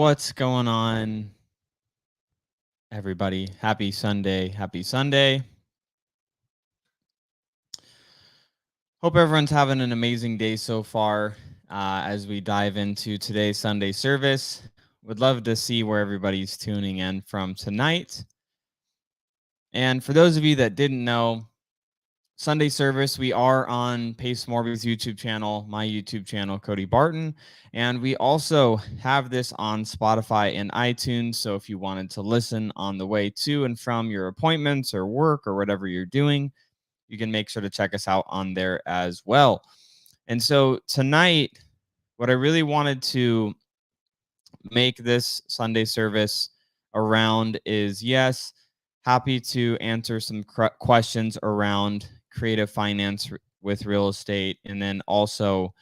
What's going on, everybody? Happy Sunday. Happy Sunday. Hope everyone's having an amazing day so far as we dive into today's Sunday service. Would love to see where everybody's tuning in from tonight. And for those of you that didn't know, Sunday service, we are on Pace Morby's YouTube channel, my YouTube channel, Cody Barton. And we also have this on Spotify and iTunes. So if you wanted to listen on the way to and from your appointments or work or whatever you're doing, you can make sure to check us out on there as well. And so tonight, what I really wanted to make this Sunday service around is, yes, happy to answer some questions around creative finance with real estate, and then also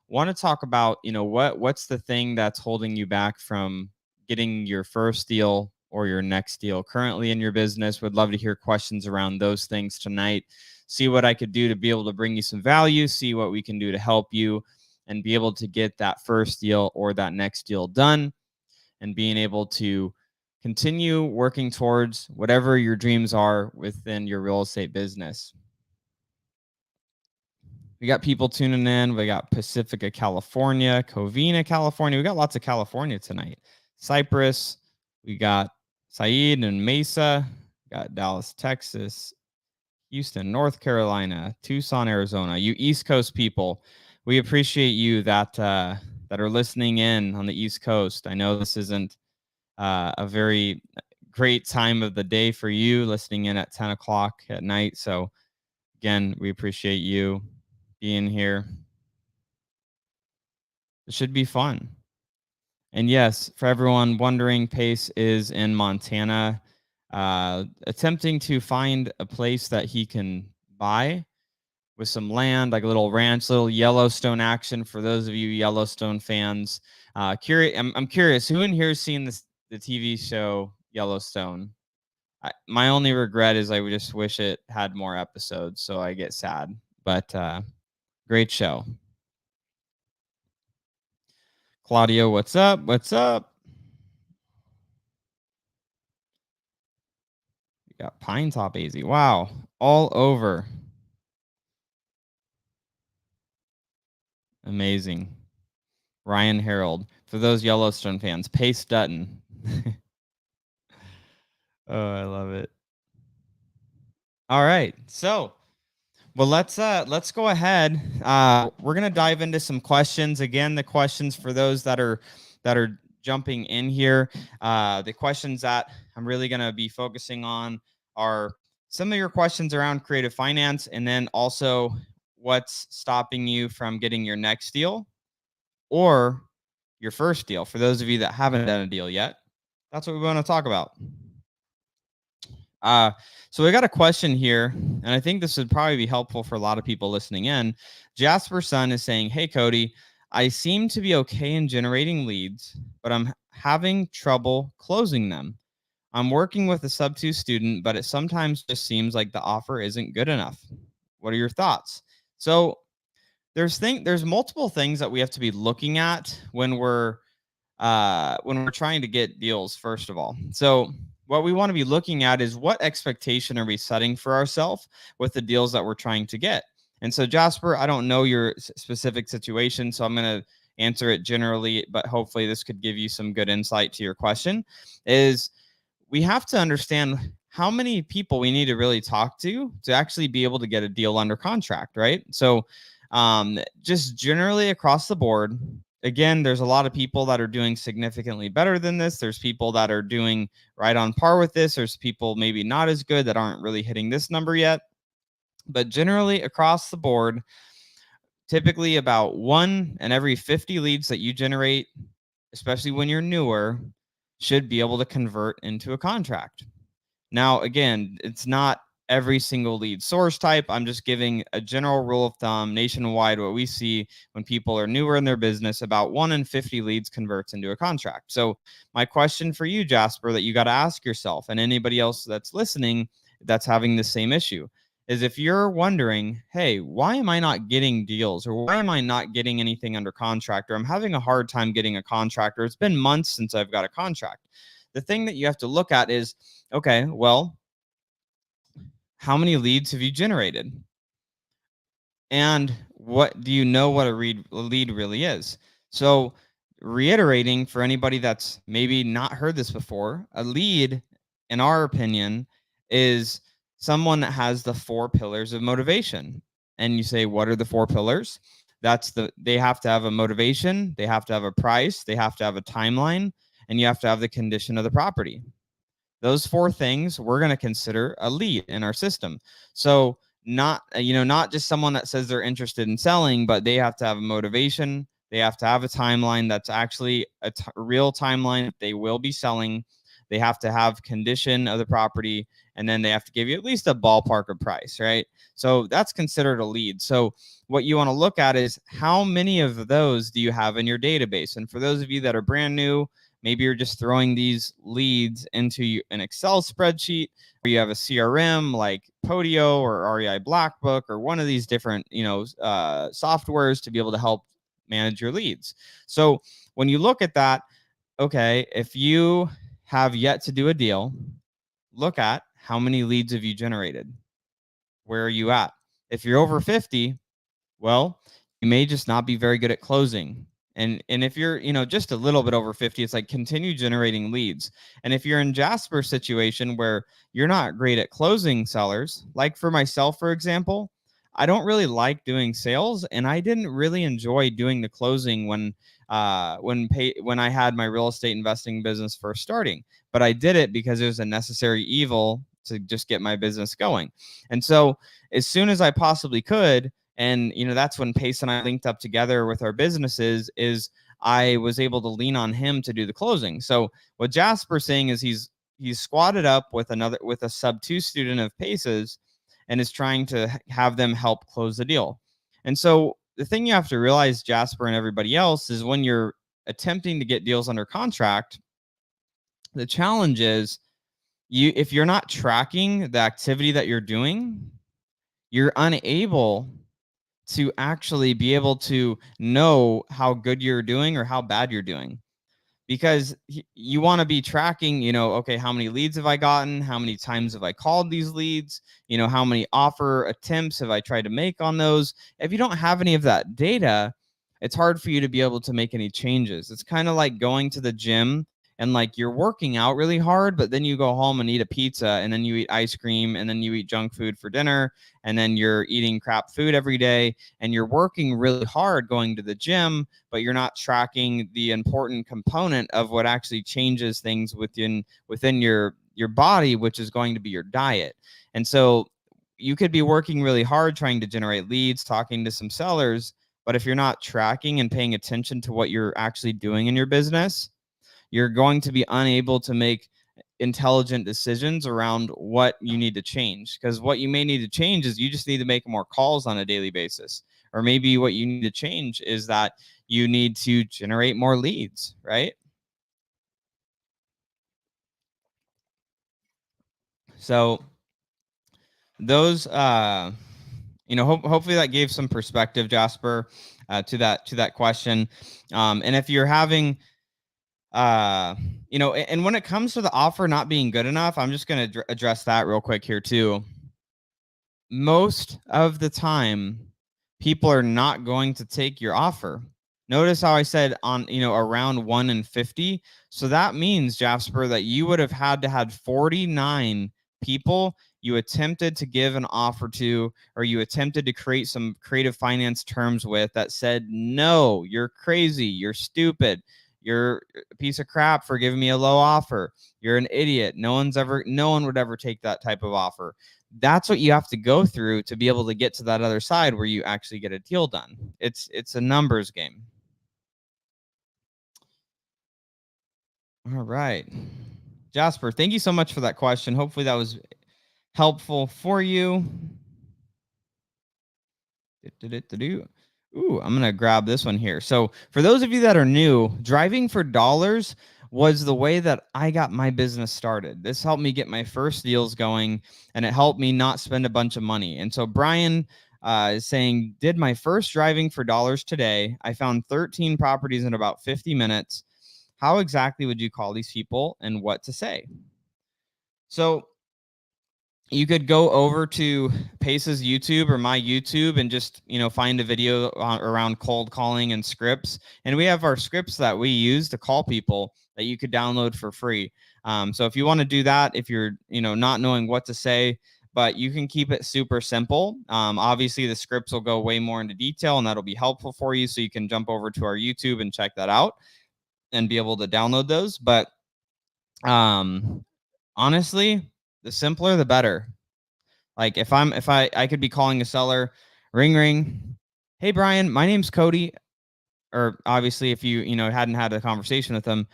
want to talk about what's the thing that's holding you back from getting your first deal or your next deal currently in your business. Would love to hear questions around those things tonight. See what I could do to be able to bring you some value, see what we can do to help you and be able to get that first deal or that next deal done, and being able to continue working towards whatever your dreams are within your real estate business. We got people tuning in. We got Pacifica, California, Covina, California. We got lots of California tonight. Cyprus. We got Said and Mesa. We got Dallas, Texas, Houston, North Carolina, Tucson, Arizona. You East Coast people, we appreciate you that are listening in on the East Coast. I know this isn't a very great time of the day for you, listening in at 10 o'clock at night. So again, we appreciate you being here. It should be fun. And yes, for everyone wondering, Pace is in Montana, attempting to find a place that he can buy with some land, like a little ranch, little Yellowstone action for those of you Yellowstone fans. I'm curious, who in here has seen the TV show Yellowstone? My only regret is I would just wish it had more episodes, so I get sad. But great show. Claudio, what's up? What's up? We got Pine Top AZ. Wow, all over. Amazing. Ryan Harold. For those Yellowstone fans, Pace Dutton. Oh, I love it. All right. So, well, let's go ahead. We're gonna dive into some questions. Again, the questions for those that are jumping in here. The questions that I'm really gonna be focusing on are some of your questions around creative finance, and then also what's stopping you from getting your next deal or your first deal. For those of you that haven't done a deal yet, that's what we want to talk about. So we got a question here, and I think this would probably be helpful for a lot of people listening in. Jasper Sun is saying, "Hey, Cody, I seem to be okay in generating leads, but I'm having trouble closing them. I'm working with a sub-2 student, but it sometimes just seems like the offer isn't good enough. What are your thoughts?" So there's multiple things that we have to be looking at when we're trying to get deals, first of all. So what we want to be looking at is what expectation are we setting for ourselves with the deals that we're trying to get. And so, Jasper, I don't know your specific situation, so I'm going to answer it generally, but hopefully this could give you some good insight to your question. Is we have to understand how many people we need to really talk to actually be able to get a deal under contract, right? So just generally across the board, again, there's a lot of people that are doing significantly better than this. There's people that are doing right on par with this. There's people maybe not as good that aren't really hitting this number yet. But generally across the board, typically about 1 in every 50 leads that you generate, especially when you're newer, should be able to convert into a contract. Now, again, it's not every single lead source type. I'm just giving a general rule of thumb nationwide. What we see when people are newer in their business, about 1 in 50 leads converts into a contract. So my question for you, Jasper, that you got to ask yourself, and anybody else that's listening that's having the same issue, is if you're wondering, hey, why am I not getting deals, or why am I not getting anything under contract, or I'm having a hard time getting a contract, or it's been months since I've got a contract. The thing that you have to look at is, okay, well, how many leads have you generated? And what do you know what a lead really is? So, reiterating for anybody that's maybe not heard this before, a lead, in our opinion, is someone that has the 4 pillars of motivation. And you say, what are the 4 pillars? They have to have a motivation, they have to have a price, they have to have a timeline, and you have to have the condition of the property. Those 4 things we're going to consider a lead in our system. So not just someone that says they're interested in selling, but they have to have a motivation. They have to have a timeline that's actually a real timeline. They will be selling. They have to have condition of the property, and then they have to give you at least a ballpark of price, right? So that's considered a lead. So what you want to look at is how many of those do you have in your database? And for those of you that are brand new, maybe you're just throwing these leads into an Excel spreadsheet, or you have a CRM like Podio or REI Blackbook or one of these different, softwares to be able to help manage your leads. So when you look at that, okay, if you have yet to do a deal, look at how many leads have you generated? Where are you at? If you're over 50, well, you may just not be very good at closing. And if you're, just a little bit over 50, it's like continue generating leads. And if you're in Jasper's situation where you're not great at closing sellers, like for myself, for example, I don't really like doing sales, and I didn't really enjoy doing the closing when I had my real estate investing business first starting. But I did it because it was a necessary evil to just get my business going. And so as soon as I possibly could, and that's when Pace and I linked up together with our businesses, is I was able to lean on him to do the closing. So what Jasper's saying is he's squatted up with a sub 2 student of Pace's and is trying to have them help close the deal. And so the thing you have to realize, Jasper and everybody else, is when you're attempting to get deals under contract, the challenge is if you're not tracking the activity that you're doing, you're unable to actually be able to know how good you're doing or how bad you're doing, because you want to be tracking, okay, how many leads have I gotten? How many times have I called these leads? How many offer attempts have I tried to make on those? If you don't have any of that data, it's hard for you to be able to make any changes. It's kind of like going to the gym and like you're working out really hard, but then you go home and eat a pizza, and then you eat ice cream, and then you eat junk food for dinner, and then you're eating crap food every day, and you're working really hard going to the gym, but you're not tracking the important component of what actually changes things within your body, which is going to be your diet. And so you could be working really hard trying to generate leads, talking to some sellers, but if you're not tracking and paying attention to what you're actually doing in your business, you're going to be unable to make intelligent decisions around what you need to change. Because what you may need to change is you just need to make more calls on a daily basis. Or maybe what you need to change is that you need to generate more leads, right? So those, hopefully that gave some perspective, Jasper, to that question. And if you're having, and when it comes to the offer not being good enough, I'm just going to address that real quick here too. Most of the time, people are not going to take your offer. Notice how I said on, around 1 in 50. So that means, Jasper, that you would have had to had 49 people you attempted to give an offer to, or you attempted to create some creative finance terms with, that said, no, you're crazy, you're stupid, you're a piece of crap for giving me a low offer, you're an idiot, no one would ever take that type of offer. That's what you have to go through to be able to get to that other side where you actually get a deal done. It's a numbers game. All right, Jasper, thank you so much for that question. Hopefully that was helpful for you. Ooh, I'm going to grab this one here. So for those of you that are new, driving for dollars was the way that I got my business started. This helped me get my first deals going, and it helped me not spend a bunch of money. And so Brian is saying, did my first driving for dollars today. I found 13 properties in about 50 minutes. How exactly would you call these people and what to say? So you could go over to Pace's YouTube or my YouTube and just, find a video around cold calling and scripts. And we have our scripts that we use to call people that you could download for free. So if you want to do that, if you're, not knowing what to say, but you can keep it super simple. Obviously, the scripts will go way more into detail, and that'll be helpful for you. So you can jump over to our YouTube and check that out and be able to download those. But honestly, the simpler, the better. Like if I could be calling a seller, ring, ring. Hey, Brian, my name's Cody. Or obviously, if you hadn't had a conversation with them,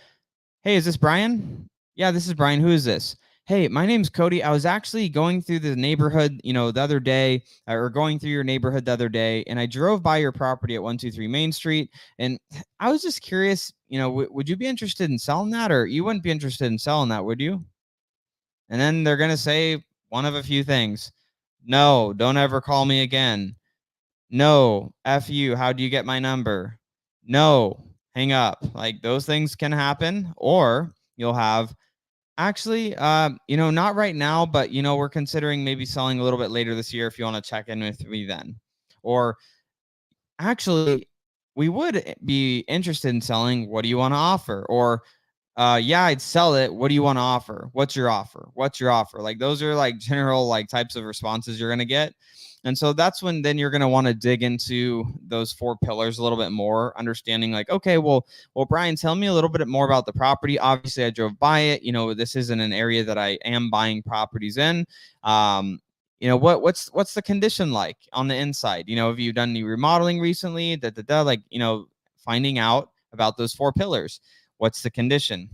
hey, is this Brian? Yeah, this is Brian. Who is this? Hey, my name's Cody. I was actually going through the neighborhood, the other day, or going through your neighborhood the other day, and I drove by your property at 123 Main Street, and I was just curious, would you be interested in selling that, or you wouldn't be interested in selling that, would you? And then they're gonna say one of a few things. No, don't ever call me again. No, F you. How do you get my number? No, hang up. Like those things can happen. Or you'll have actually, not right now, but we're considering maybe selling a little bit later this year if you want to check in with me then. Or actually, we would be interested in selling. What do you want to offer? Or yeah, I'd sell it. What do you want to offer? What's your offer? What's your offer? Like those are like general like types of responses you're going to get. And so that's when then you're going to want to dig into those 4 pillars a little bit more, understanding like, okay, well, Brian, tell me a little bit more about the property. Obviously I drove by it. This isn't an area that I am buying properties in. What's the condition like on the inside? Have you done any remodeling recently? Like, finding out about those 4 pillars. What's the condition?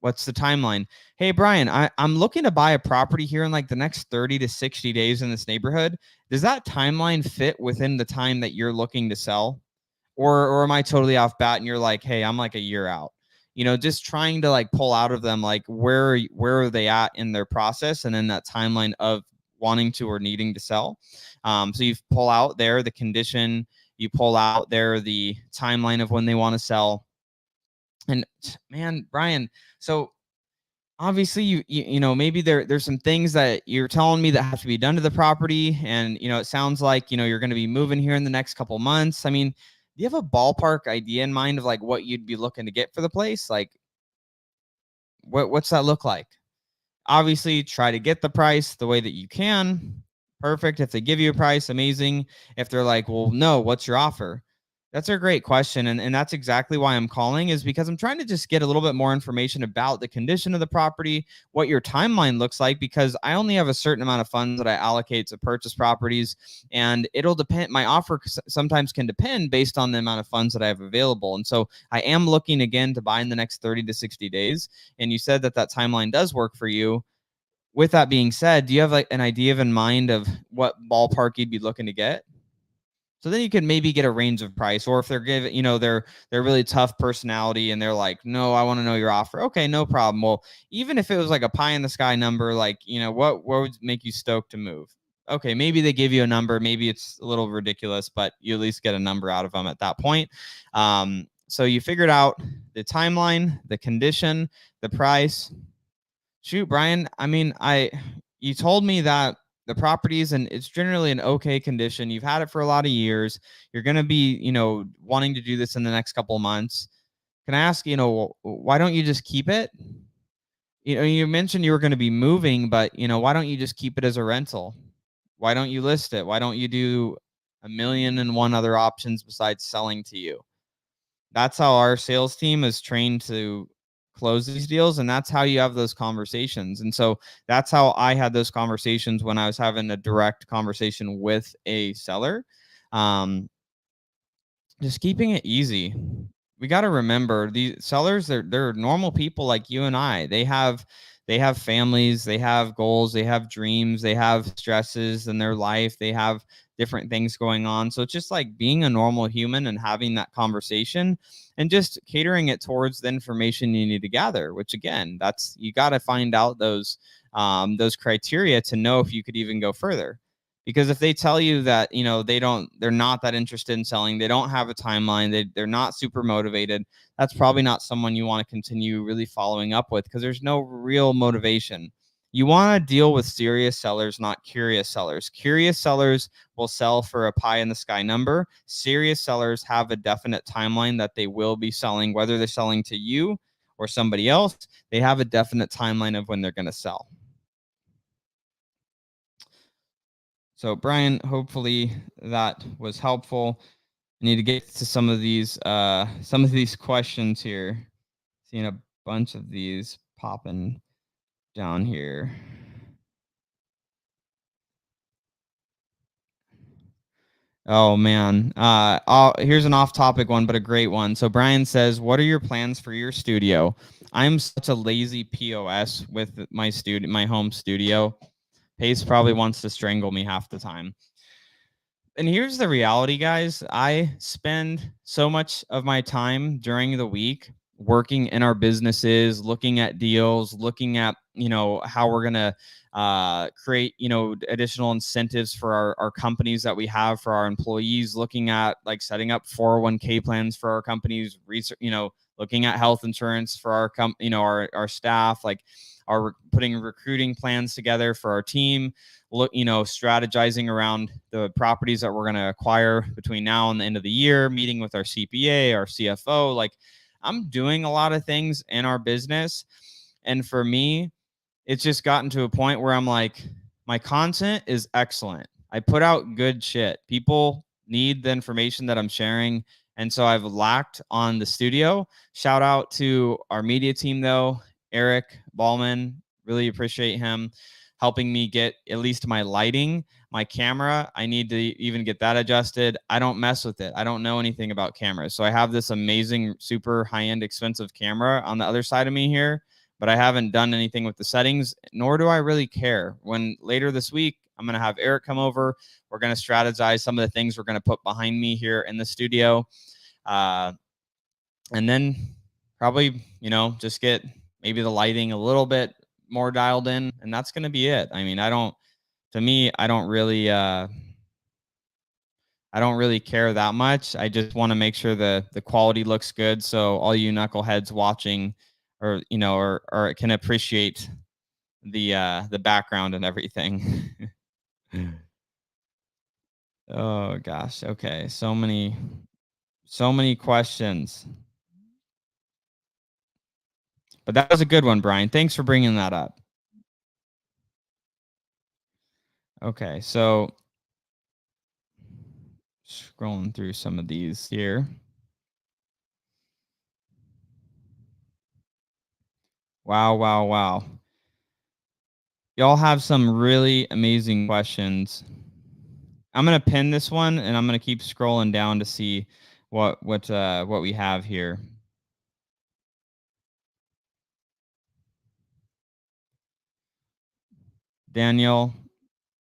What's the timeline? Hey, Brian, I'm looking to buy a property here in like the next 30 to 60 days in this neighborhood. Does that timeline fit within the time that you're looking to sell? Or am I totally off bat and you're like, hey, I'm like a year out? Just trying to like pull out of them, like where are they at in their process? And then that timeline of wanting to or needing to sell. So you pull out there the condition, you pull out there the timeline of when they want to sell. And man, Brian, so obviously maybe there's some things that you're telling me that have to be done to the property. And, it sounds like, you're going to be moving here in the next couple months. I mean, do you have a ballpark idea in mind of like what you'd be looking to get for the place? Like what's that look like? Obviously try to get the price the way that you can. Perfect. If they give you a price, amazing. If they're like, well, no, what's your offer? That's a great question. And that's exactly why I'm calling, is because I'm trying to just get a little bit more information about the condition of the property, what your timeline looks like, because I only have a certain amount of funds that I allocate to purchase properties. And it'll depend. My offer sometimes can depend based on the amount of funds that I have available. And so I am looking again to buy in the next 30 to 60 days. And you said that timeline does work for you. With that being said, do you have like an idea in mind of what ballpark you'd be looking to get? So then you can maybe get a range of price. Or if they're giving, they're really tough personality and they're like, no, I want to know your offer. Okay, no problem. Well, even if it was like a pie in the sky number, like, what would make you stoked to move? Okay, maybe they give you a number. Maybe it's a little ridiculous, but you at least get a number out of them at that point. So you figured out the timeline, the condition, the price. Shoot, Brian, I mean, you told me that the properties and it's generally in okay condition. You've had it for a lot of years. You're going to be, wanting to do this in the next couple of months. Can I ask, why don't you just keep it? You mentioned you were going to be moving, but, why don't you just keep it as a rental? Why don't you list it? Why don't you do 1,000,001 other options besides selling to you? That's how our sales team is trained to close these deals, and that's how you have those conversations. And so that's how I had those conversations when I was having a direct conversation with a seller. Just keeping it easy. We got to remember these sellers, they're normal people like you and I. They have families, they have goals, they have dreams, they have stresses in their life, they have different things going on. So it's just like being a normal human and having that conversation and just catering it towards the information you need to gather, which again, that's, you got to find out those criteria to know if you could even go further. Because if they tell you that, you know, they're not that interested in selling, they don't have a timeline, they're not super motivated, that's probably not someone you want to continue really following up with, because there's no real motivation. You want to deal with serious sellers, not curious sellers. Curious sellers will sell for a pie in the sky number. Serious sellers have a definite timeline that they will be selling, whether they're selling to you or somebody else. They have a definite timeline of when they're going to sell. So Brian, hopefully that was helpful. I need to get to some of these questions here. Seeing a bunch of these popping down here. Oh man. Here's an off-topic one, but a great one. So Brian says, "What are your plans for your studio?" I'm such a lazy POS with my home studio. Pace probably wants to strangle me half the time. And here's the reality, guys. I spend so much of my time during the week working in our businesses, looking at deals, looking at, you know, how we're going to create, you know, additional incentives for our companies that we have for our employees, looking at like setting up 401k plans for our companies, research, you know, looking at health insurance for our staff, like putting recruiting plans together for our team, strategizing around the properties that we're going to acquire between now and the end of the year, meeting with our CPA, our CFO. Like, I'm doing a lot of things in our business. And for me, it's just gotten to a point where I'm like, my content is excellent. I put out good shit. People need the information that I'm sharing. And so I've lacked on the studio. Shout out to our media team, though. Eric Ballman, really appreciate him helping me get at least my lighting, my camera. I need to even get that adjusted. I don't mess with it. I don't know anything about cameras. So I have this amazing, super high-end, expensive camera on the other side of me here, but I haven't done anything with the settings, nor do I really care. When later this week, I'm going to have Eric come over. We're going to strategize some of the things we're going to put behind me here in the studio. And then probably, just get maybe the lighting a little bit more dialed in, and that's going to be it. I mean, I don't really care that much. I just want to make sure the quality looks good, so all you knuckleheads watching or can appreciate the background and everything. Oh gosh. Okay. So many questions. But that was a good one, Brian. Thanks for bringing that up. Okay, so scrolling through some of these here. Wow. Y'all have some really amazing questions. I'm going to pin this one, and I'm going to keep scrolling down to see what we have here. Daniel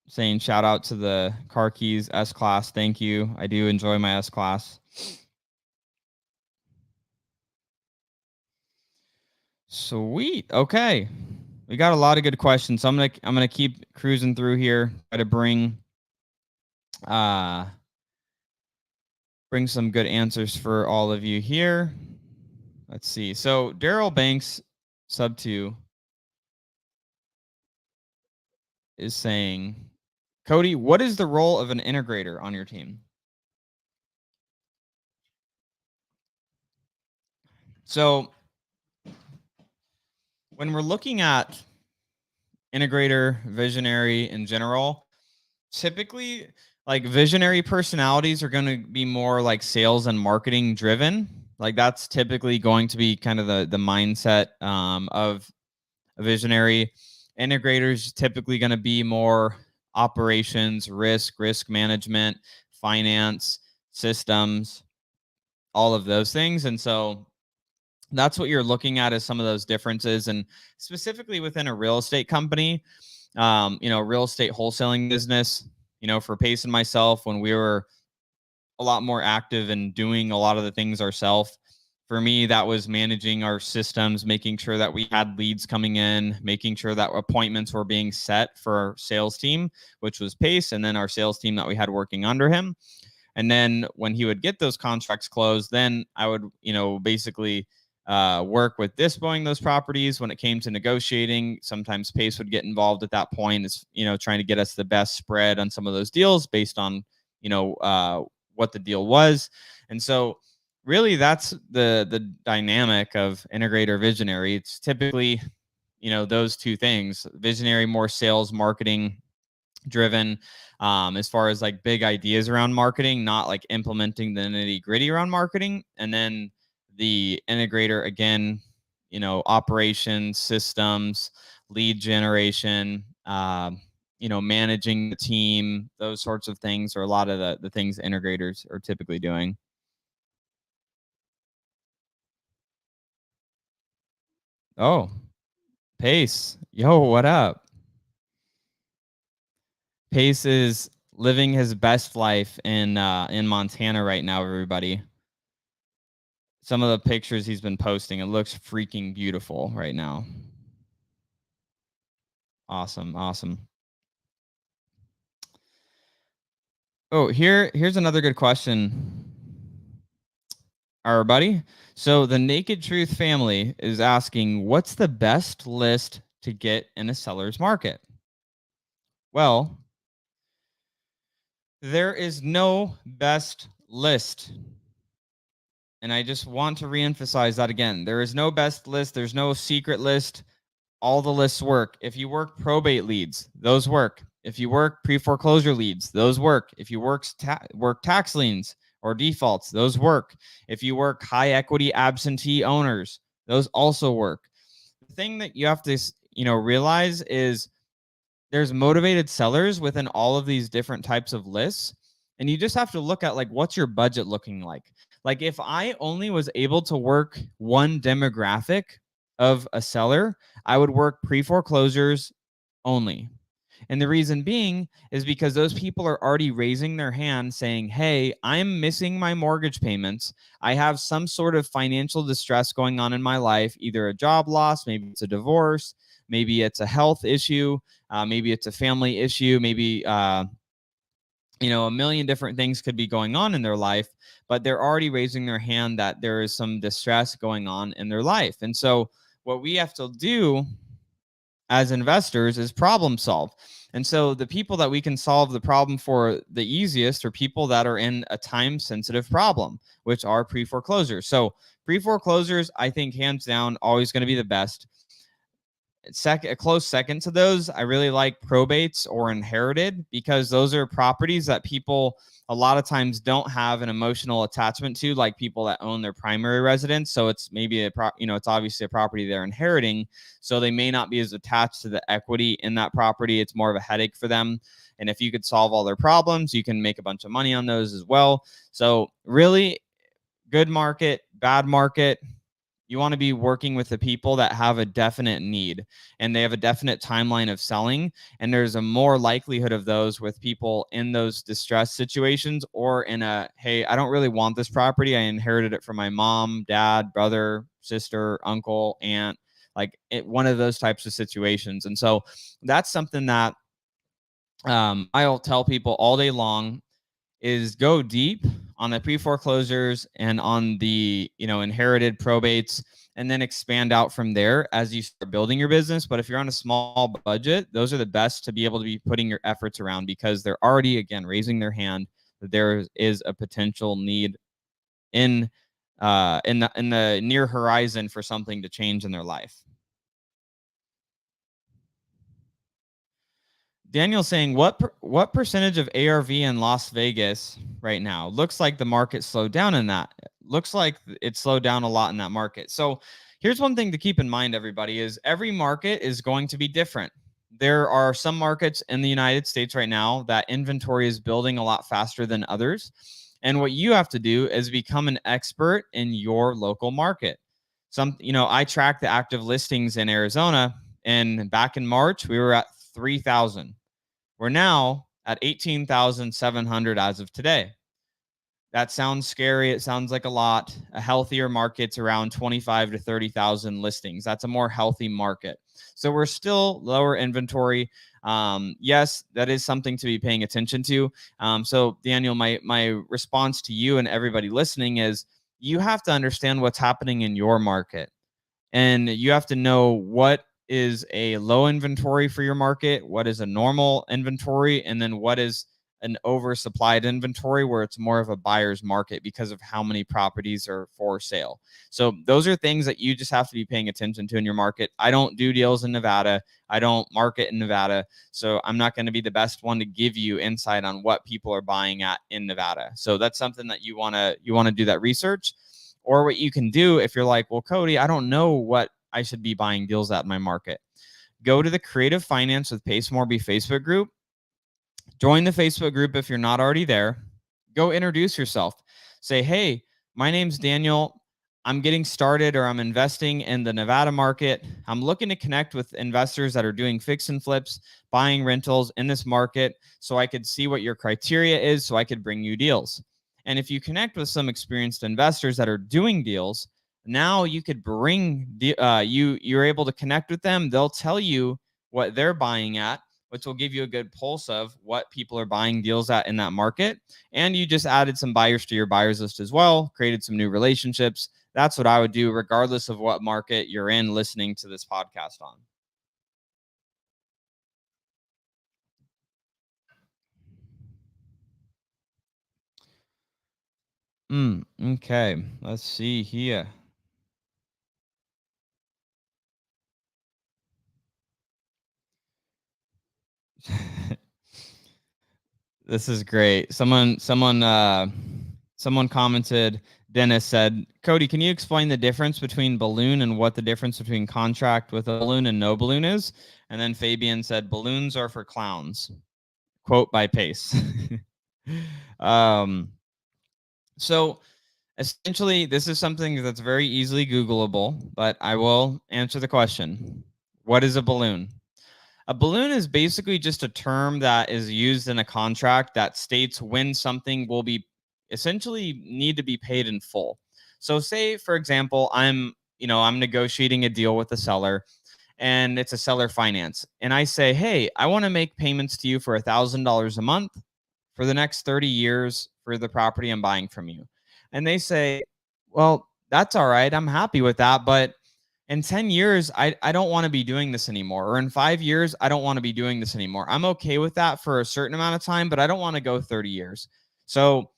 saying shout out to the car keys S-Class. Thank you. I do enjoy my S-Class. Sweet. Okay. We got a lot of good questions. So I'm gonna keep cruising through here, try to bring some good answers for all of you here. Let's see. So Daryl Banks sub 2 is saying, Cody, what is the role of an integrator on your team? So when we're looking at integrator, visionary in general, typically like visionary personalities are going to be more like sales and marketing driven. Like that's typically going to be kind of the mindset of a visionary. Integrators typically going to be more operations, risk management, finance, systems, all of those things. And so that's what you're looking at as some of those differences. And specifically within a real estate company, real estate wholesaling business, for Pace and myself, when we were a lot more active and doing a lot of the things ourselves. For me, that was managing our systems, making sure that we had leads coming in, making sure that appointments were being set for our sales team, which was Pace, and then our sales team that we had working under him. And then when he would get those contracts closed, then I would, basically work with dispoing those properties. When it came to negotiating, sometimes Pace would get involved at that point, is trying to get us the best spread on some of those deals based on what the deal was. And so really that's the dynamic of integrator visionary. It's typically those two things: visionary, more sales marketing driven, as far as like big ideas around marketing, not like implementing the nitty gritty around marketing. And then the integrator, again, operations, systems, lead generation, managing the team, those sorts of things are a lot of the things integrators are typically doing. Oh, Pace. Yo, what up? Pace is living his best life in Montana right now, everybody. Some of the pictures he's been posting, it looks freaking beautiful right now. Awesome, awesome. Oh, here's another good question. Our buddy. So the Naked Truth family is asking, what's the best list to get in a seller's market? Well, there is no best list. And I just want to reemphasize that again. There is no best list. There's no secret list. All the lists work. If you work probate leads, those work. If you work pre-foreclosure leads, those work. If you work tax liens or defaults, those work. If you work high equity absentee owners, those also work. The thing that you have to realize is there's motivated sellers within all of these different types of lists, and you just have to look at like, what's your budget looking like? Like, if I only was able to work one demographic of a seller, I would work pre-foreclosures only. And the reason being is because those people are already raising their hand saying, hey, I'm missing my mortgage payments. I have some sort of financial distress going on in my life, either a job loss, maybe it's a divorce, maybe it's a health issue, maybe it's a family issue, maybe a million different things could be going on in their life, but they're already raising their hand that there is some distress going on in their life. And so what we have to do as investors is problem solve. And so the people that we can solve the problem for the easiest are people that are in a time sensitive problem, which are pre-foreclosures. So pre-foreclosures, I think hands down, always going to be the best. A close second to those, I really like probates or inherited, because those are properties that people a lot of times don't have an emotional attachment to, like people that own their primary residence. So it's maybe it's obviously a property they're inheriting, so they may not be as attached to the equity in that property. It's more of a headache for them. And if you could solve all their problems, you can make a bunch of money on those as well. So really, good market, bad market, you want to be working with the people that have a definite need and they have a definite timeline of selling. And there's a more likelihood of those with people in those distress situations, or in a, hey, I don't really want this property. I inherited it from my mom, dad, brother, sister, uncle, aunt, like one of those types of situations. And so that's something that I'll tell people all day long, is go deep on the pre-foreclosures and on the inherited probates, and then expand out from there as you start building your business. But if you're on a small budget, those are the best to be able to be putting your efforts around, because they're already, again, raising their hand that there is a potential need in the near horizon for something to change in their life. Daniel saying, what percentage of ARV in Las Vegas right now? Looks like the market slowed down in that. Looks like it slowed down a lot in that market. So here's one thing to keep in mind, everybody, is every market is going to be different. There are some markets in the United States right now that inventory is building a lot faster than others. And what you have to do is become an expert in your local market. I track the active listings in Arizona, and back in March, we were at 3,000. We're now at 18,700 as of today. That sounds scary. It sounds like a lot. A healthier market's around 25 to 30,000 listings. That's a more healthy market. So we're still lower inventory. Yes, that is something to be paying attention to. So Daniel, my response to you and everybody listening is you have to understand what's happening in your market. And you have to know what is a low inventory for your market, what is a normal inventory, and then what is an oversupplied inventory where it's more of a buyer's market because of how many properties are for sale. So those are things that you just have to be paying attention to in your market. I don't do deals in Nevada. I don't market in Nevada. So I'm not going to be the best one to give you insight on what people are buying at in Nevada. So that's something that you want to do that research. Or what you can do if you're like, well, Cody, I don't know what I should be buying deals at in my market. Go to the Creative Finance with Pace Morby Facebook group. Join the Facebook group if you're not already there. Go introduce yourself. Say, hey, my name's Daniel. I'm getting started or I'm investing in the Nevada market. I'm looking to connect with investors that are doing fix and flips, buying rentals in this market so I could see what your criteria is so I could bring you deals. And if you connect with some experienced investors that are doing deals, now you could bring, you're able to connect with them. They'll tell you what they're buying at, which will give you a good pulse of what people are buying deals at in that market. And you just added some buyers to your buyers list as well, created some new relationships. That's what I would do regardless of what market you're in listening to this podcast on. Okay, let's see here. This is great. Someone commented, Dennis said, Cody, can you explain the difference between balloon and what the difference between contract with a balloon and no balloon is? And then Fabian said, balloons are for clowns. Quote by Pace. um, so essentially, this is something that's very easily Googleable, but I will answer the question. What is a balloon? A balloon is basically just a term that is used in a contract that states when something will be essentially need to be paid in full. So say, for example, I'm negotiating a deal with a seller and it's a seller finance. And I say, hey, I want to make payments to you for $1,000 a month for the next 30 years for the property I'm buying from you. And they say, well, that's all right. I'm happy with that. But in 10 years, I don't want to be doing this anymore. Or in 5 years, I don't want to be doing this anymore. I'm okay with that for a certain amount of time, but I don't want to go 30 years. So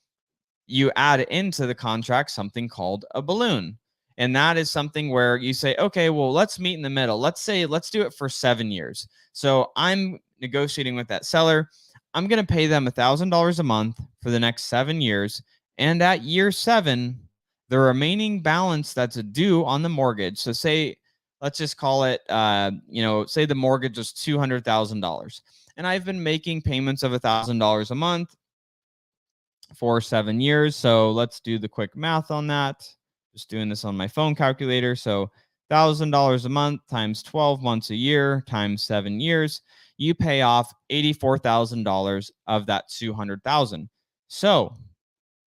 you add into the contract something called a balloon. And that is something where you say, okay, well, let's meet in the middle. Let's do it for 7 years. So I'm negotiating with that seller. I'm going to pay them $1,000 a month for the next 7 years. And at year 7, the remaining balance that's due on the mortgage. So let's just call it, say the mortgage is $200,000. And I've been making payments of $1,000 a month for 7 years. So let's do the quick math on that. Just doing this on my phone calculator. So $1,000 a month times 12 months a year times 7 years, you pay off $84,000 of that 200,000. So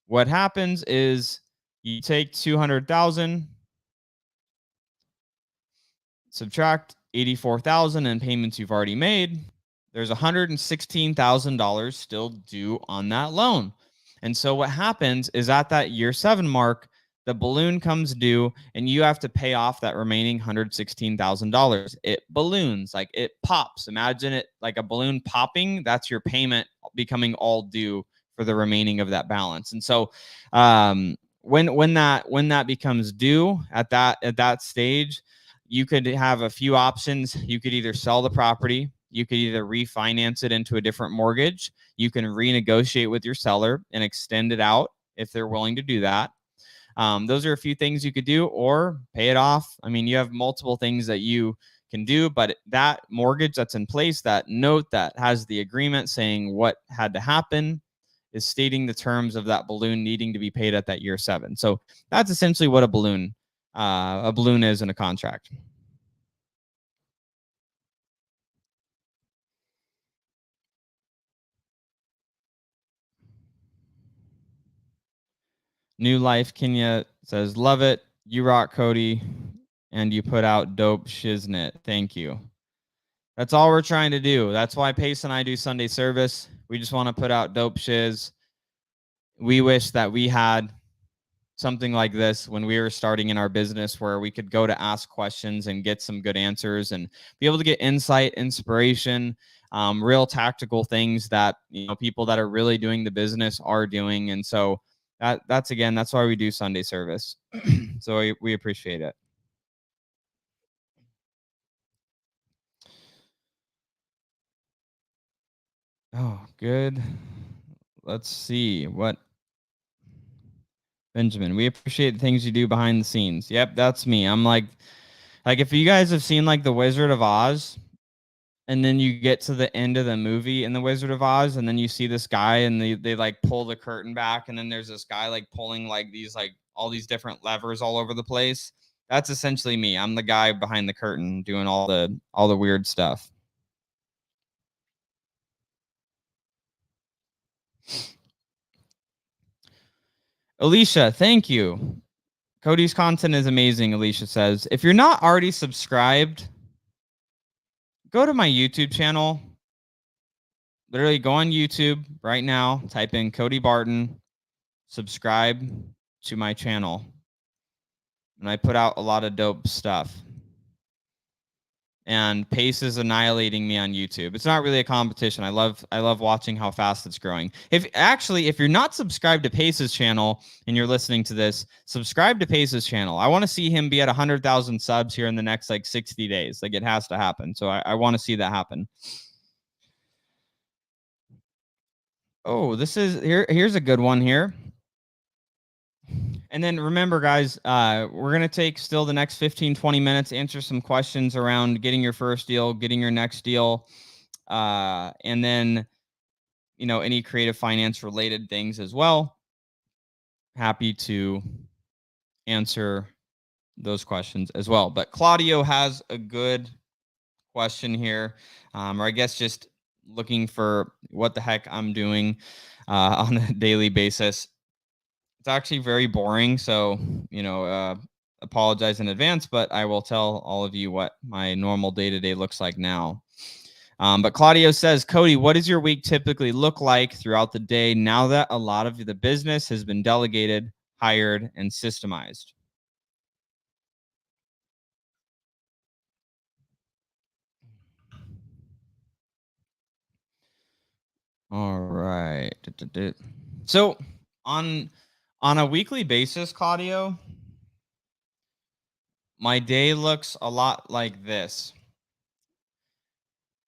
what happens is you take 200,000, subtract 84,000 in payments you've already made. There's $116,000 still due on that loan. And so what happens is at that year 7 mark, the balloon comes due and you have to pay off that remaining $116,000. It balloons, like it pops. Imagine it like a balloon popping. That's your payment becoming all due for the remaining of that balance. And so when that becomes due at that stage, you could have a few options. You could either sell the property, you could either refinance it into a different mortgage, you can renegotiate with your seller and extend it out if they're willing to do that. Those are a few things you could do, or pay it off. I mean, you have multiple things that you can do, but that mortgage that's in place, that note that has the agreement saying what had to happen, is stating the terms of that balloon needing to be paid at that year 7. So that's essentially what a balloon is in a contract. New Life Kenya says, love it. You rock, Cody. And you put out dope shiznit. Thank you. That's all we're trying to do. That's why Pace and I do Sunday service. We just want to put out dope shiz. We wish that we had something like this when we were starting in our business, where we could go to ask questions and get some good answers and be able to get insight, inspiration, real tactical things that, you know, people that are really doing the business are doing. And so that's why we do Sunday service. So we appreciate it. Oh, good. Let's see what Benjamin. We appreciate the things you do behind the scenes. Yep, that's me. I'm like if you guys have seen like The Wizard of Oz, and then you get to the end of the movie in The Wizard of Oz, and then you see this guy and they like pull the curtain back, and then there's this guy like pulling like these like all these different levers all over the place. That's essentially me. I'm the guy behind the curtain doing all the weird stuff. Alicia, thank you. Cody's content is amazing, Alicia says. If you're not already subscribed, go to my YouTube channel. Literally go on YouTube right now, type in Cody Barton, subscribe to my channel. And I put out a lot of dope stuff. And Pace is annihilating me on YouTube. It's not really a competition. I love watching how fast it's growing. If you're not subscribed to Pace's channel and you're listening to this, subscribe to Pace's channel. I want to see him be at 100,000 subs here in the next like 60 days. Like, it has to happen. So I want to see that happen. Oh, here's a good one here. And then remember, guys, we're going to take still the next 15, 20 minutes, answer some questions around getting your first deal, getting your next deal, and then, you know, any creative finance related things as well. Happy to answer those questions as well. But Claudio has a good question here, or I guess just looking for what the heck I'm doing on a daily basis. It's actually very boring, so, you know, apologize in advance, but I will tell all of you what my normal day-to-day looks like now. But Claudio says, Cody, what does your week typically look like throughout the day now that a lot of the business has been delegated, hired, and systemized? All right. So on a weekly basis, Claudio, my day looks a lot like this.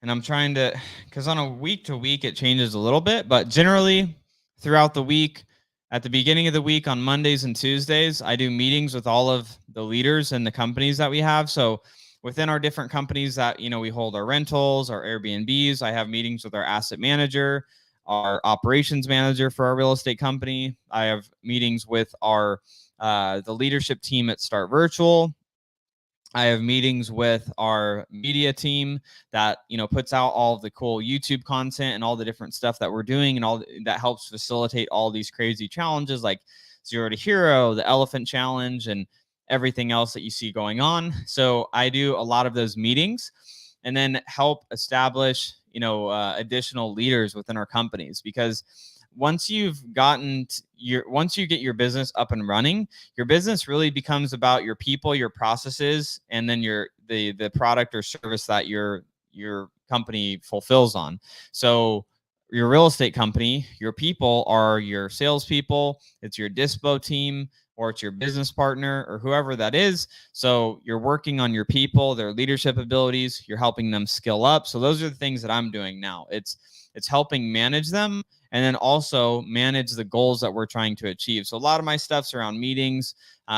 And I'm trying to, because on a week to week, it changes a little bit, but generally throughout the week, at the beginning of the week on Mondays and Tuesdays, I do meetings with all of the leaders and the companies that we have. So within our different companies that, you know, we hold our rentals, our Airbnbs, I have meetings with our asset manager, our operations manager for our real estate company. I have meetings with our the leadership team at Start Virtual. I have meetings with our media team that, you know, puts out all of the cool YouTube content and all the different stuff that we're doing, and all that helps facilitate all these crazy challenges like Zero to Hero, the Elephant Challenge, and everything else that you see going on. So I do a lot of those meetings and then help establish, you know, additional leaders within our companies, because once you get your business up and running, your business really becomes about your people, your processes, and then the product or service that your company fulfills on. So your real estate company, your people are your salespeople, it's your dispo team, or it's your business partner, or whoever that is. So you're working on your people, their leadership abilities, you're helping them skill up. So those are the things that I'm doing now. It's helping manage them, and then also manage the goals that we're trying to achieve. So a lot of my stuff's around meetings,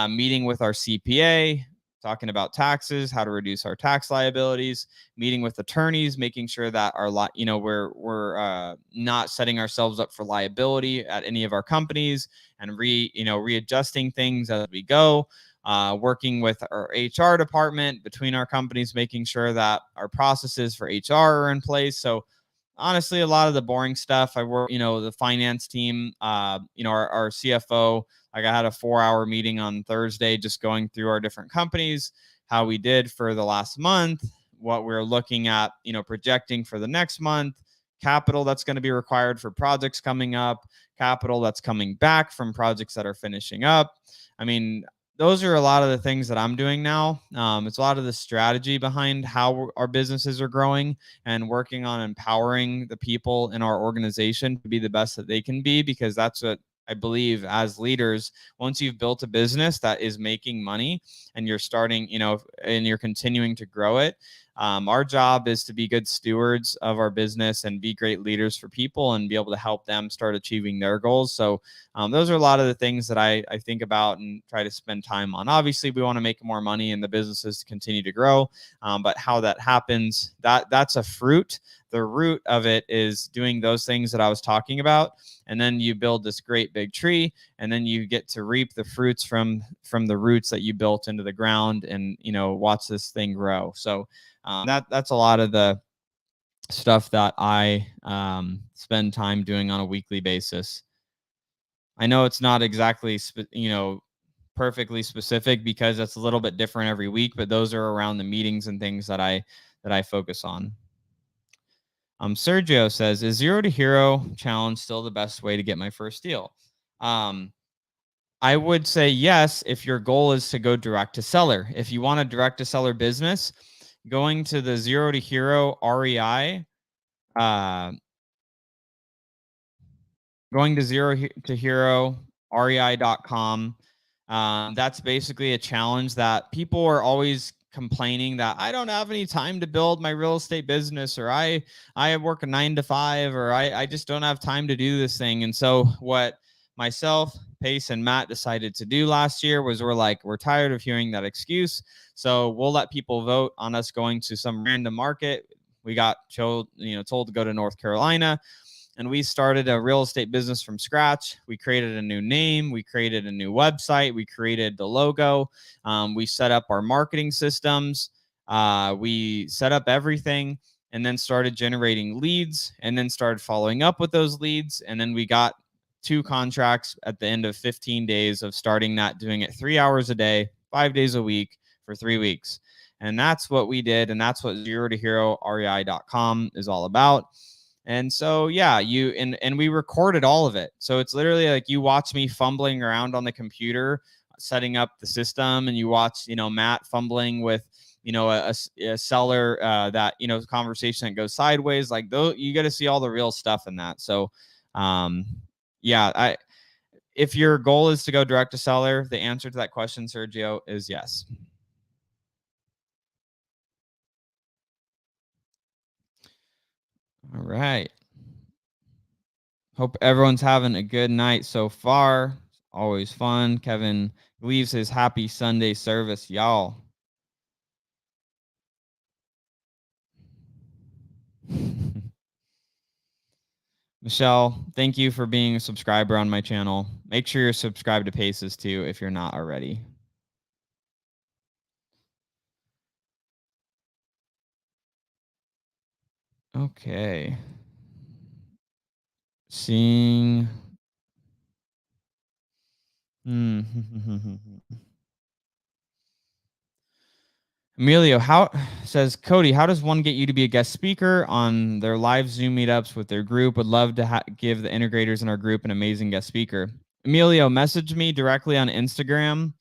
meeting with our CPA, talking about taxes, how to reduce our tax liabilities, meeting with attorneys, making sure that we're not setting ourselves up for liability at any of our companies, and readjusting things as we go. Working with our HR department between our companies, making sure that our processes for HR are in place. So honestly, a lot of the boring stuff. I work, the finance team, our CFO. Like I had a 4-hour meeting on Thursday, just going through our different companies, how we did for the last month, what we're looking at, projecting for the next month, capital that's going to be required for projects coming up, capital that's coming back from projects that are finishing up. I mean, those are a lot of the things that I'm doing now. It's a lot of the strategy behind how our businesses are growing and working on empowering the people in our organization to be the best that they can be, because that's what I believe as leaders. Once you've built a business that is making money and you're starting, and you're continuing to grow it, our job is to be good stewards of our business and be great leaders for people and be able to help them start achieving their goals. So those are a lot of the things that I think about and try to spend time on. Obviously, we want to make more money and the businesses to continue to grow, but how that happens, that's a fruit. The root of it is doing those things that I was talking about, and then you build this great big tree, and then you get to reap the fruits from the roots that you built into the ground, and watch this thing grow. So that's a lot of the stuff that I spend time doing on a weekly basis. I know it's not exactly perfectly specific because it's a little bit different every week, but those are around the meetings and things that I focus on. Sergio says, is zero to hero challenge still the best way to get my first deal? I would say yes, if your goal is to go direct to seller. If you want a direct to seller business, going to the zero to hero REI, going to zero to hero rei.com. That's basically a challenge that people are always complaining that I don't have any time to build my real estate business, or I work a 9 to 5, or I just don't have time to do this thing. And so what myself, Pace, and Matt decided to do last year was we're tired of hearing that excuse. So we'll let people vote on us going to some random market. We got told to go to North Carolina, and we started a real estate business from scratch. We created a new name. We created a new website. We created the logo. We set up our marketing systems. We set up everything, and then started generating leads, and then started following up with those leads. And then we got 2 contracts at the end of 15 days of starting that, doing it 3 hours a day, 5 days a week for 3 weeks. And that's what we did. And that's what zero to hero rei.com is all about. And so, yeah, and we recorded all of it. So it's literally like you watch me fumbling around on the computer, setting up the system, and you watch, Matt fumbling with, a seller, that, conversation that goes sideways. Like, though, you got to see all the real stuff in that. So, yeah, if your goal is to go direct to seller, the answer to that question, Sergio, is yes. All right. Hope everyone's having a good night so far. Always fun. Kevin leaves his happy Sunday service, y'all. Michelle, thank you for being a subscriber on my channel. Make sure you're subscribed to Paces too if you're not already. Okay. Seeing. Emilio says, Cody, how does one get you to be a guest speaker on their live Zoom meetups with their group? Would love to give the integrators in our group an amazing guest speaker. Emilio, message me directly on Instagram.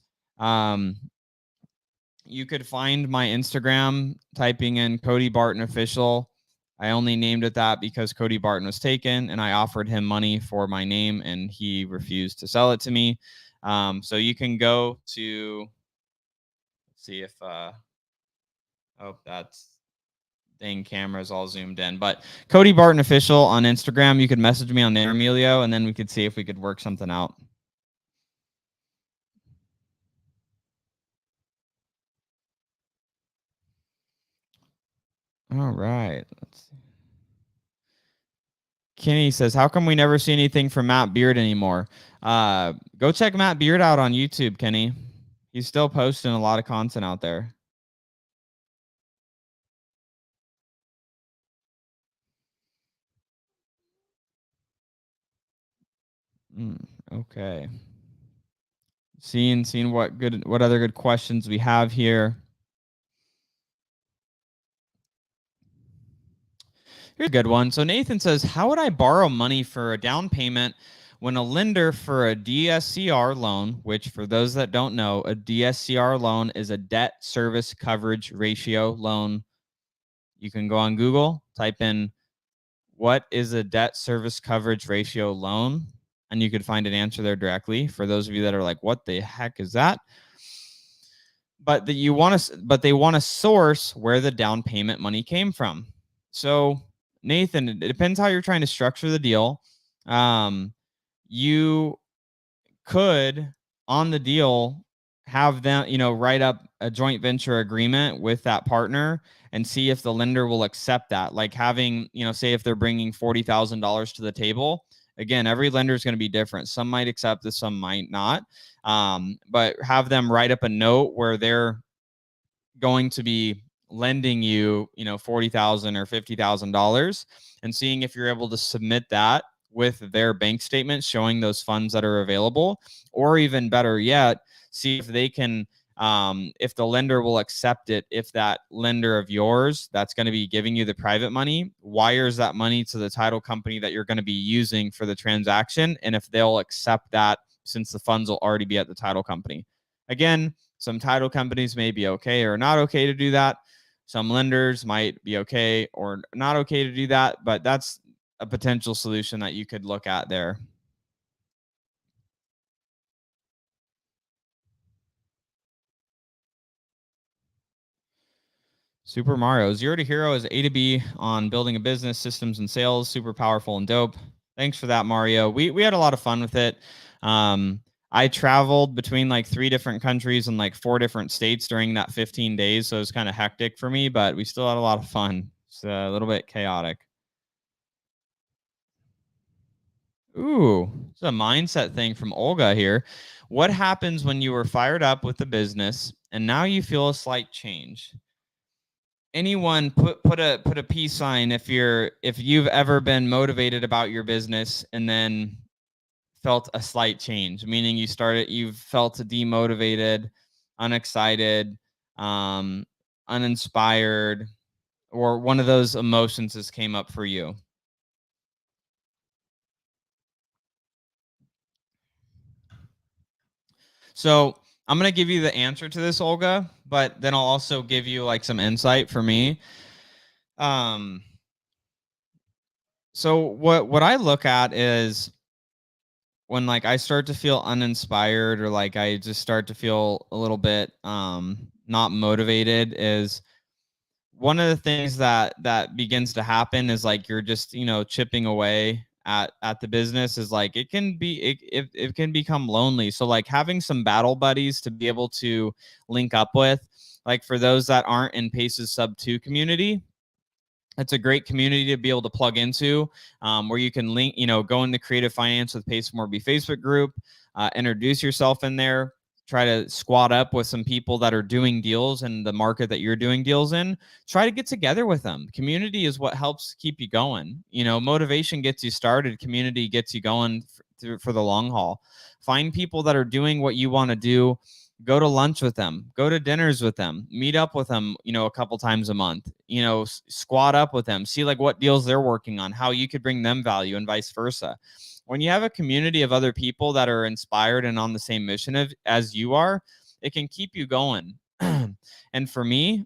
You could find my Instagram typing in Cody Barton Official. I only named it that because Cody Barton was taken, and I offered him money for my name, and he refused to sell it to me. So you can go to, let's see if, that's dang camera's all zoomed in. But Cody Barton Official on Instagram, you could message me on there, Emilio, and then we could see if we could work something out. All right. Let's see. Kenny says, how come we never see anything from Matt Beard anymore? Go check Matt Beard out on YouTube, Kenny. He's still posting a lot of content out there. Okay. Seeing what other good questions we have here. Here's a good one. So Nathan says, how would I borrow money for a down payment when a lender for a DSCR loan, which for those that don't know, a DSCR loan is a debt service coverage ratio loan. You can go on Google, type in what is a debt service coverage ratio loan, and you could find an answer there directly. For those of you that are like, what the heck is that? But they want to source where the down payment money came from. So Nathan, it depends how you're trying to structure the deal. You could on the deal have them, write up a joint venture agreement with that partner and see if the lender will accept that. Like having, say if they're bringing $40,000 to the table. Again, every lender is going to be different. Some might accept this, some might not. But have them write up a note where they're going to be lending you, $40,000 or $50,000, and seeing if you're able to submit that with their bank statement showing those funds that are available, or even better yet, see if they can, if the lender will accept it. If that lender of yours that's going to be giving you the private money wires that money to the title company that you're going to be using for the transaction, and if they'll accept that since the funds will already be at the title company. Again, some title companies may be okay or not okay to do that. Some lenders might be okay or not okay to do that, but that's a potential solution that you could look at there. Super Mario, 0 to Hero is A to B on building a business, systems, and sales. Super powerful and dope. Thanks for that, Mario. We had a lot of fun with it. I traveled between like 3 different countries and like 4 different states during that 15 days. So it was kind of hectic for me, but we still had a lot of fun. It's a little bit chaotic. Ooh, it's a mindset thing from Olga here. What happens when you were fired up with the business and now you feel a slight change? Anyone put a peace sign if you've ever been motivated about your business and then felt a slight change, meaning you've felt demotivated, unexcited, uninspired, or one of those emotions has came up for you. So I'm going to give you the answer to this, Olga, but then I'll also give you like some insight for me. So what I look at is when like I start to feel uninspired or like I just start to feel a little bit not motivated, is one of the things that begins to happen is like you're just, chipping away at the business, is like it can become lonely. So like having some battle buddies to be able to link up with, like for those that aren't in Pace's sub 2 community, it's a great community to be able to plug into, where you can link, go into creative finance with Pace Morby Facebook group, introduce yourself in there, try to squat up with some people that are doing deals in the market that you're doing deals in. Try to get together with them. Community is what helps keep you going. Motivation gets you started. Community gets you going for the long haul. Find people that are doing what you want to do. Go to lunch with them, go to dinners with them, meet up with them, a couple times a month, squat up with them, see like what deals they're working on, how you could bring them value, and vice versa. When you have a community of other people that are inspired and on the same mission as you are, it can keep you going. And for me,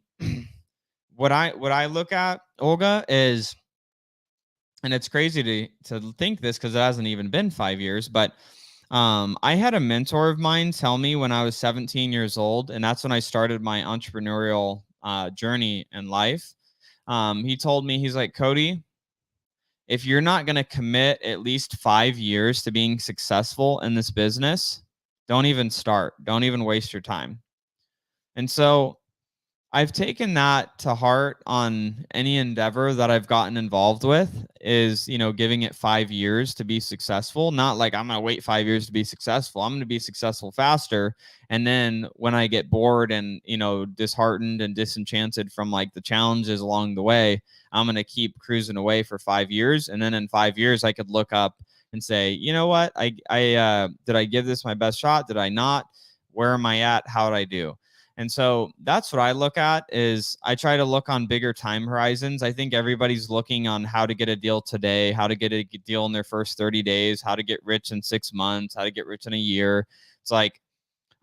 what I look at, Olga, is, and it's crazy to think this because it hasn't even been 5 years, but I had a mentor of mine tell me when I was 17 years old, and that's when I started my entrepreneurial journey in life. He told me, he's like, Cody, if you're not going to commit at least 5 years to being successful in this business, don't even start. Don't even waste your time. And so I've taken that to heart on any endeavor that I've gotten involved with, is, giving it 5 years to be successful. Not like I'm going to wait 5 years to be successful. I'm going to be successful faster. And then when I get bored and, disheartened and disenchanted from like the challenges along the way, I'm going to keep cruising away for 5 years. And then in 5 years, I could look up, and say, you know what, I did I give this my best shot? Did I not? Where am I at? How did I do? And so that's what I look at. Is I try to look on bigger time horizons. I think everybody's looking on how to get a deal today, how to get a deal in their first 30 days, how to get rich in 6 months, how to get rich in a year. It's like,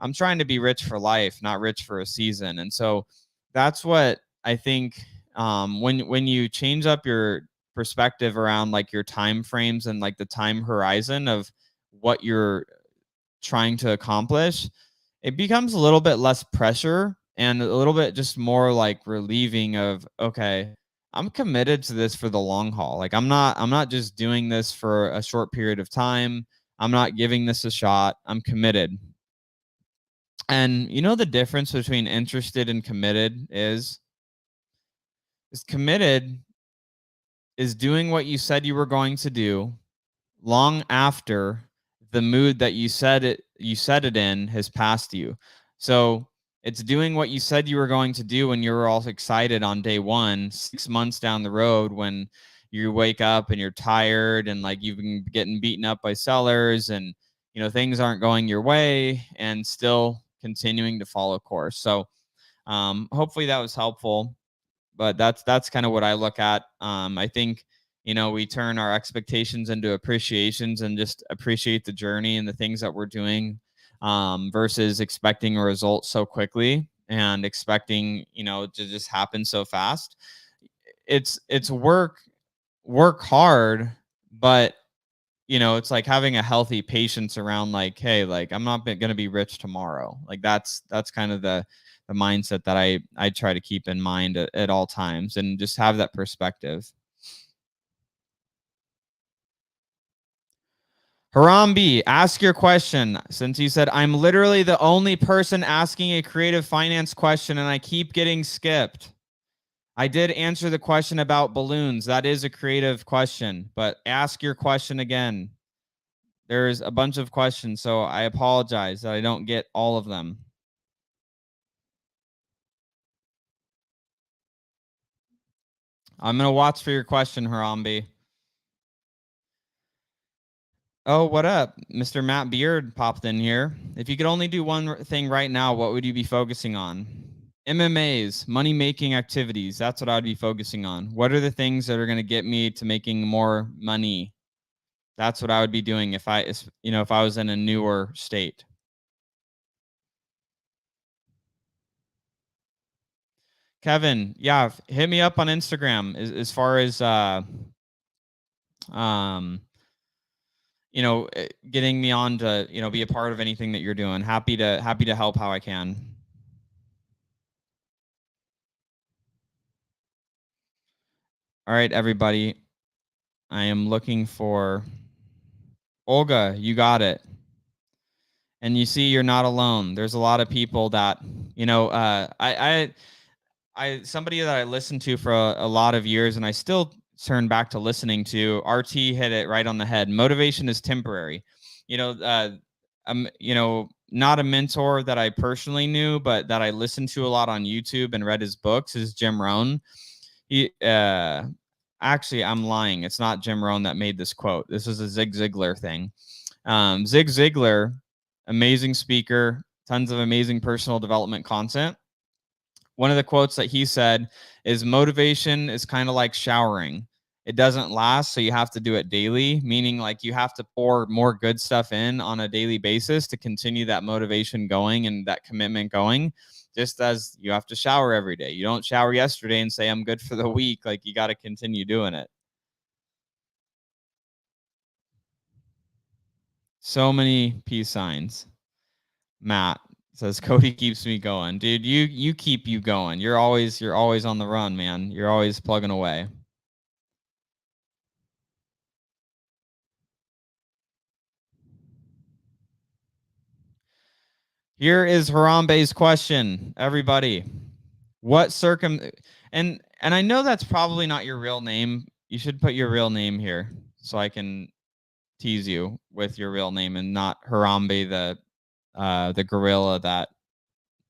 I'm trying to be rich for life, not rich for a season. And so that's what I think, when you change up your perspective around like your time frames and like the time horizon of what you're trying to accomplish, it becomes a little bit less pressure and a little bit just more like relieving of, okay, I'm committed to this for the long haul. Like I'm not just doing this for a short period of time. I'm not giving this a shot. I'm committed. And you know the difference between interested and committed is committed is doing what you said you were going to do long after the mood that you said it in has passed you. So it's doing what you said you were going to do when you were all excited on day 1. 6 months down the road, when you wake up and you're tired and like you've been getting beaten up by sellers and things aren't going your way, and still continuing to follow course. So hopefully that was helpful, but that's kind of what I look at. I think we turn our expectations into appreciations and just appreciate the journey and the things that we're doing, versus expecting a result so quickly and expecting to just happen so fast. It's work hard, but it's like having a healthy patience around like, hey, like I'm not going to be rich tomorrow. Like that's kind of the mindset that I try to keep in mind at all times, and just have that perspective. Harambe, ask your question. Since you said I'm literally the only person asking a creative finance question and I keep getting skipped. I did answer the question about balloons. That is a creative question, but ask your question again. There's a bunch of questions, so I apologize that I don't get all of them. I'm going to watch for your question, Harambe. Oh, what up? Mr. Matt Beard popped in here. If you could only do one thing right now, what would you be focusing on? MMAs, money-making activities. That's what I'd be focusing on. What are the things that are going to get me to making more money? That's what I would be doing if I was in a newer state. Kevin, yeah, hit me up on Instagram as far as getting me on to be a part of anything that you're doing. Happy to help how I can. All right, everybody. I am looking for Olga. You got it. And you see, you're not alone. There's a lot of people that somebody that I listened to for a lot of years, and I still turn back to listening to. RT hit it right on the head. Motivation is temporary. Not a mentor that I personally knew, but that I listened to a lot on YouTube and read his books is Jim Rohn. He actually, I'm lying. It's not Jim Rohn that made this quote. This is a Zig Ziglar thing. Zig Ziglar, amazing speaker, tons of amazing personal development content. One of the quotes that he said is, motivation is kind of like showering. It doesn't last, so you have to do it daily, meaning like you have to pour more good stuff in on a daily basis to continue that motivation going and that commitment going, just as you have to shower every day. You don't shower yesterday and say, I'm good for the week. Like you got to continue doing it. So many peace signs. Matt says, Cody keeps me going. Dude, you keep you going. You're always on the run, man. You're always plugging away. Here is Harambe's question, everybody. What and I know that's probably not your real name. You should put your real name here so I can tease you with your real name and not Harambe, the gorilla that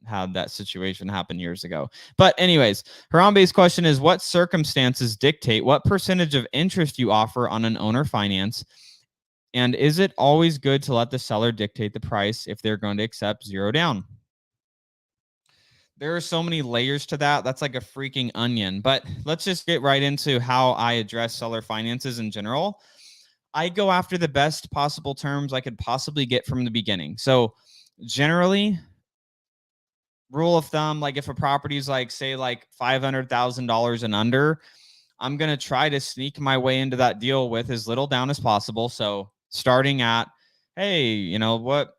had that situation happen years ago. But anyways, Harambe's question is, what circumstances dictate what percentage of interest you offer on an owner finance And is it always good to let the seller dictate the price if they're going to accept 0 down? There are so many layers to that. That's like a freaking onion. But let's just get right into how I address seller finances in general. I go after the best possible terms I could possibly get from the beginning. So generally, rule of thumb, like if a property is like, say, like $500,000 and under, I'm going to try to sneak my way into that deal with as little down as possible. So starting at, hey, you know what,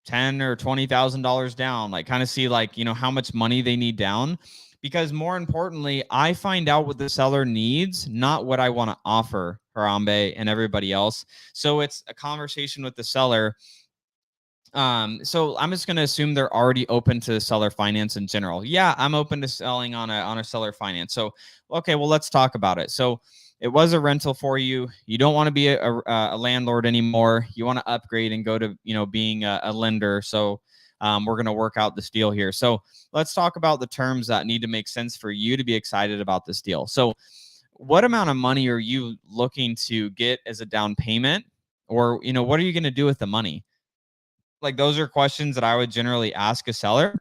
$10,000 or $20,000 down, like kind of see like, you know, how much money they need down. Because more importantly, I find out what the seller needs, not what I want to offer Harambe and everybody else. So it's a conversation with the seller. So I'm just going to assume they're already open to seller finance in general. Yeah, I'm open to selling on a seller finance. So, okay, well, let's talk about it. So it was a rental for you. You don't want to be a landlord anymore. You want to upgrade and go to, you know, being a lender. So we're going to work out this deal here. So let's talk about the terms that need to make sense for you to be excited about this deal. So what amount of money are you looking to get as a down payment? Or, you know, what are you going to do with the money? Like those are questions that I would generally ask a seller.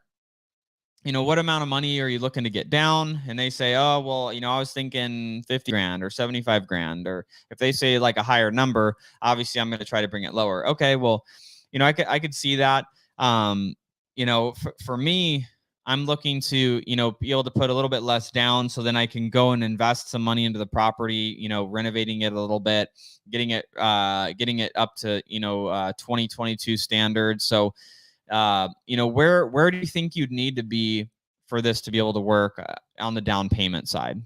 You know, what amount of money are you looking to get down? And they say, oh, well, you know, I was thinking 50 grand or 75 grand. Or if they say like a higher number, obviously I'm going to try to bring it lower. Okay, well, you know, I could see that. You know, for me, I'm looking to, you know, be able to put a little bit less down so then I can go and invest some money into the property, you know, renovating it a little bit, getting it up to, you know, 2022 standards. So you know, where do you think you'd need to be for this to be able to work on the down payment side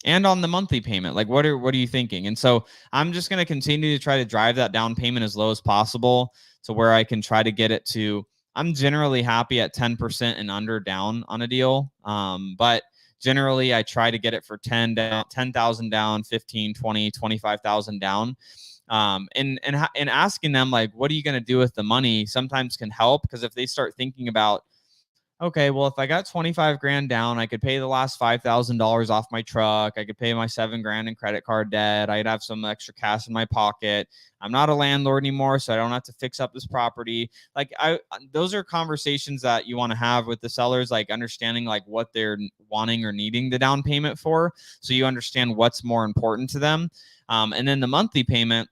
and on the monthly payment? Like what are you thinking? And so I'm just going to continue to try to drive that down payment as low as possible to where I can try to get it to, I'm generally happy at 10% and under down on a deal. But generally I try to get it for 10,000 down, 15, 20, 25,000 down. And asking them like, what are you going to do with the money sometimes can help, because if they start thinking about, okay, well, if I got 25 grand down, I could pay the last $5,000 off my truck. I could pay my 7 grand in credit card debt. I'd have some extra cash in my pocket. I'm not a landlord anymore, so I don't have to fix up this property. Like those are conversations that you want to have with the sellers, like understanding like what they're wanting or needing the down payment for. So you understand what's more important to them. And then the monthly payment,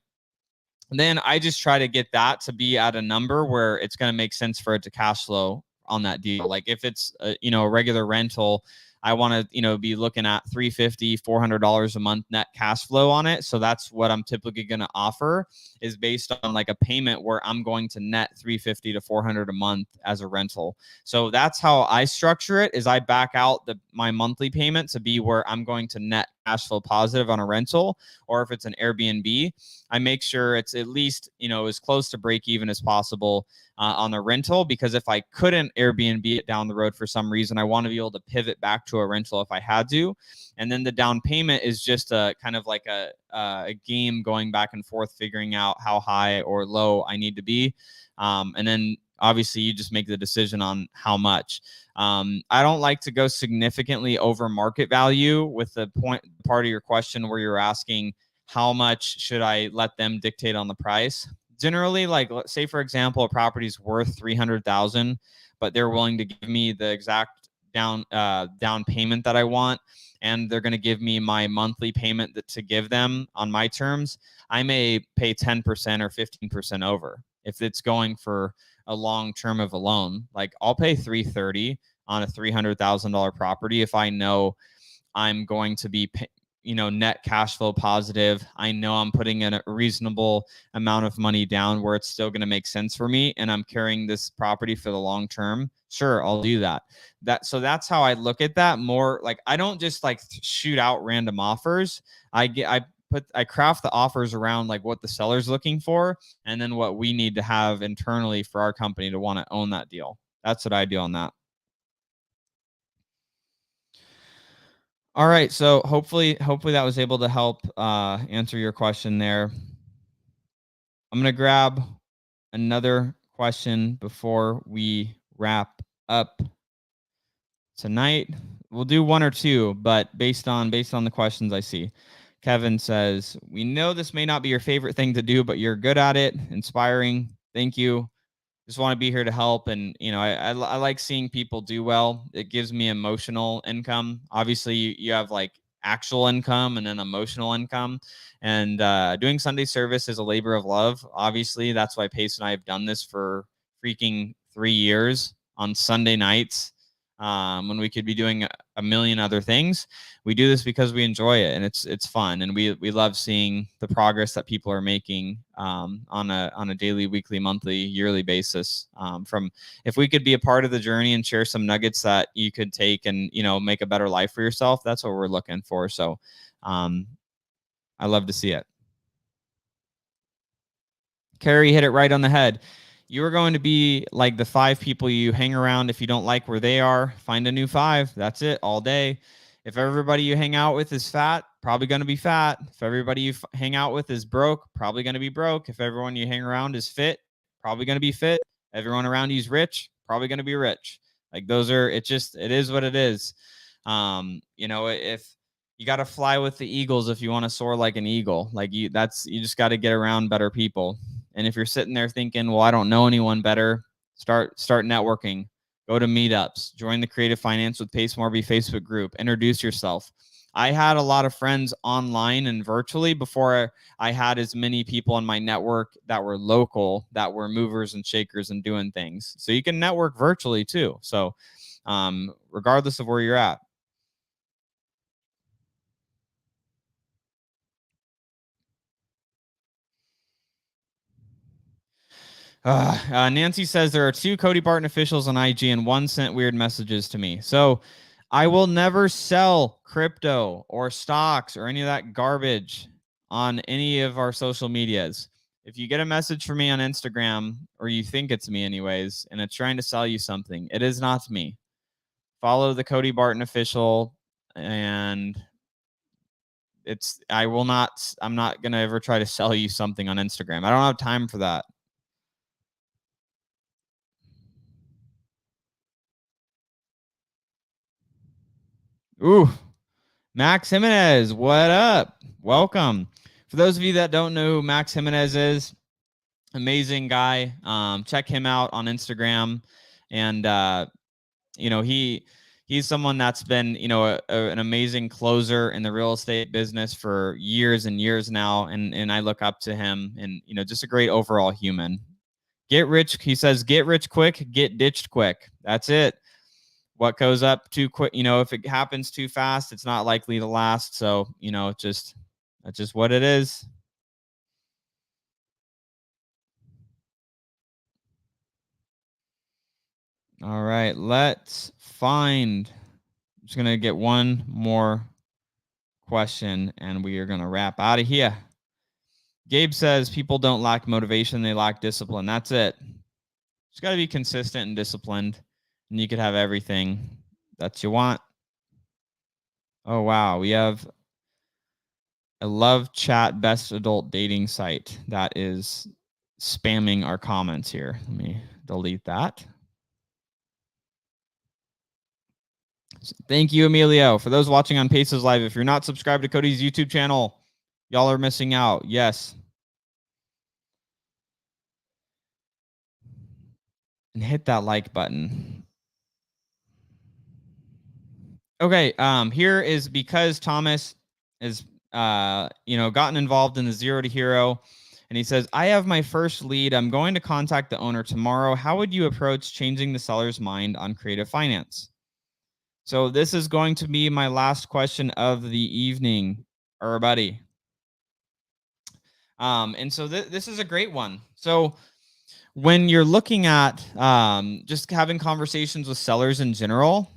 then I just try to get that to be at a number where it's going to make sense for it to cash flow on that deal. Like if it's you know, a regular rental, I want to, you know, be looking at $350, $400 a month net cash flow on it. So that's what I'm typically going to offer, is based on like a payment where I'm going to net $350 to $400 a month as a rental. So that's how I structure it, is I back out my monthly payment to be where I'm going to net cash flow positive on a rental. Or if it's an Airbnb, I make sure it's at least, you know, as close to break even as possible on the rental, because if I couldn't Airbnb it down the road for some reason, I want to be able to pivot back to a rental if I had to. And then the down payment is just a kind of like a game going back and forth, figuring out how high or low I need to be. And then obviously you just make the decision on how much. I don't like to go significantly over market value with the part of your question where you're asking how much should I let them dictate on the price. Generally, like say for example, a property's worth 300,000, but they're willing to give me the exact down payment that I want, and they're going to give me my monthly payment to give them on my terms. I may pay 10% or 15% over if it's going for a long term of a loan. Like I'll pay $330 on a $300,000 property if I know I'm going to be you know, net cash flow positive. I know I'm putting in a reasonable amount of money down where it's still going to make sense for me, and I'm carrying this property for the long term. Sure, I'll do that. So that's how I look at that. More like I don't just like shoot out random offers. I craft the offers around like what the seller's looking for, and then what we need to have internally for our company to want to own that deal. That's what I do on that. All right, so hopefully that was able to help answer your question there. I'm gonna grab another question before we wrap up tonight. We'll do one or two, but based on the questions I see. Kevin says, we know this may not be your favorite thing to do, but you're good at it. Inspiring. Thank you. Just want to be here to help. And, I like seeing people do well. It gives me emotional income. Obviously, you have like actual income and then emotional income. And doing Sunday service is a labor of love. Obviously, that's why Pace and I have done this for freaking 3 years on Sunday nights, when we could be doing a million other things. We do this because we enjoy it, and it's fun, and we love seeing the progress that people are making on a daily, weekly, monthly, yearly basis. From if we could be a part of the journey and share some nuggets that you could take and make a better life for yourself, that's what we're looking for. So I love to see it. Carrie hit it right on the head. You are going to be like the 5 people you hang around. If you don't like where they are, find a new 5. That's it, all day. If everybody you hang out with is fat, probably going to be fat. If everybody you hang out with is broke, probably going to be broke. If everyone you hang around is fit, probably going to be fit. Everyone around you is rich, probably going to be rich. Like it is what it is. If you got to fly with the eagles, if you want to soar like an eagle, you just got to get around better people. And if you're sitting there thinking, well, I don't know anyone better, start networking. Go to meetups. Join the Creative Finance with Pace Morby Facebook group. Introduce yourself. I had a lot of friends online and virtually before I had as many people in my network that were local, that were movers and shakers and doing things. So you can network virtually too. So regardless of where you're at. Nancy says there are 2 Cody Barton officials on IG and one sent weird messages to me. So I will never sell crypto or stocks or any of that garbage on any of our social medias. If you get a message from me on Instagram, or you think it's me anyways, and it's trying to sell you something, it is not me. Follow the Cody Barton official, and I'm not going to ever try to sell you something on Instagram. I don't have time for that. Ooh, Max Jimenez, what up? Welcome. For those of you that don't know who Max Jimenez is, amazing guy. Check him out on Instagram. And, he's someone that's been, an amazing closer in the real estate business for years and years now. And I look up to him, and, just a great overall human. Get rich. He says, get rich quick, get ditched quick. That's it. What goes up too quick, if it happens too fast, it's not likely to last. So, that's just what it is. All right, let's find. I'm just gonna get one more question, and we are gonna wrap out of here. Gabe says people don't lack motivation; they lack discipline. That's it. Just got to be consistent and disciplined, and you could have everything that you want. Oh wow, we have a love chat best adult dating site that is spamming our comments here. Let me delete that. Thank you, Emilio. For those watching on Paces Live, if you're not subscribed to Cody's YouTube channel, y'all are missing out. Yes. And hit that like button. Okay, here is because Thomas is gotten involved in the Zero to Hero, and he says, I have my first lead. I'm going to contact the owner tomorrow. How would you approach changing the seller's mind on creative finance? So this is going to be my last question of the evening, everybody. And so this is a great one. So when you're looking at just having conversations with sellers in general,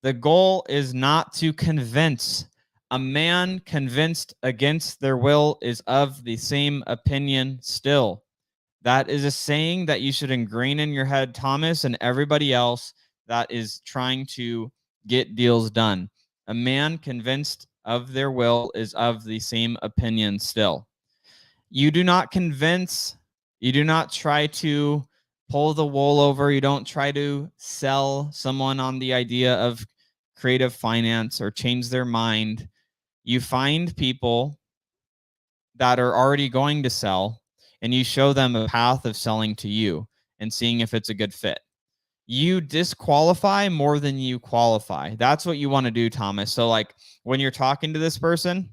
the goal is not to convince. A man convinced against their will is of the same opinion still. That is a saying that you should ingrain in your head, Thomas, and everybody else that is trying to get deals done. A man convinced of their will is of the same opinion still. You do not convince. You do not try to pull the wool over. You don't try to sell someone on the idea of creative finance or change their mind. You find people that are already going to sell, and you show them a path of selling to you and seeing if it's a good fit. You disqualify more than you qualify. That's what you want to do, Thomas. So like when you're talking to this person,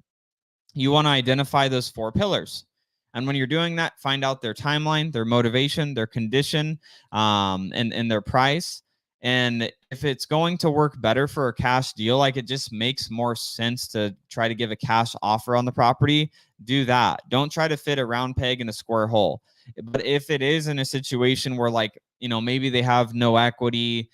you want to identify those 4 pillars. And when you're doing that, find out their timeline, their motivation, their condition, and their price. And if it's going to work better for a cash deal, like it just makes more sense to try to give a cash offer on the property, do that. Don't try to fit a round peg in a square hole. But if it is in a situation where like, maybe they have no equity,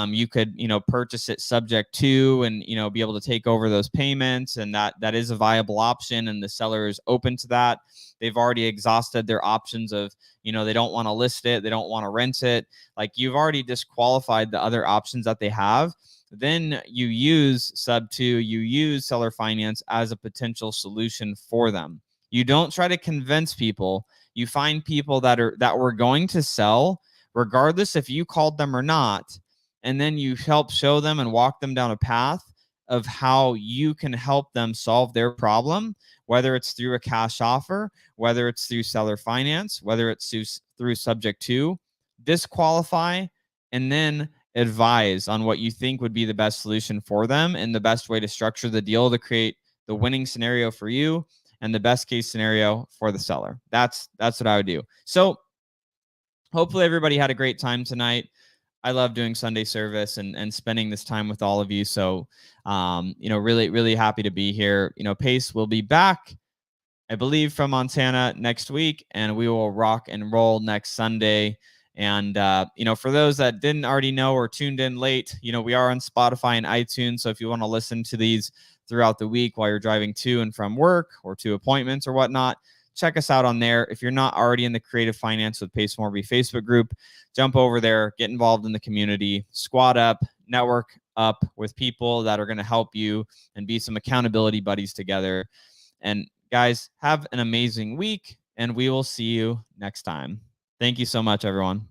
you could, purchase it subject to, and, be able to take over those payments. And that is a viable option. And the seller is open to that. They've already exhausted their options of, they don't want to list it. They don't want to rent it. Like you've already disqualified the other options that they have. Then you use sub 2, you use seller finance as a potential solution for them. You don't try to convince people. You find people that were going to sell, regardless if you called them or not. And then you help show them and walk them down a path of how you can help them solve their problem, whether it's through a cash offer, whether it's through seller finance, whether it's through subject to, disqualify, and then advise on what you think would be the best solution for them and the best way to structure the deal to create the winning scenario for you and the best case scenario for the seller. That's what I would do. So hopefully everybody had a great time tonight. I love doing Sunday service and spending this time with all of you. So, really, really happy to be here. Pace will be back, I believe, from Montana next week, and we will rock and roll next Sunday. And, for those that didn't already know or tuned in late, we are on Spotify and iTunes. So if you want to listen to these throughout the week while you're driving to and from work or to appointments or whatnot, check us out on there. If you're not already in the Creative Finance with Pace Morby Facebook group, jump over there, get involved in the community, squad up, network up with people that are going to help you and be some accountability buddies together. And guys, have an amazing week, and we will see you next time. Thank you so much, everyone.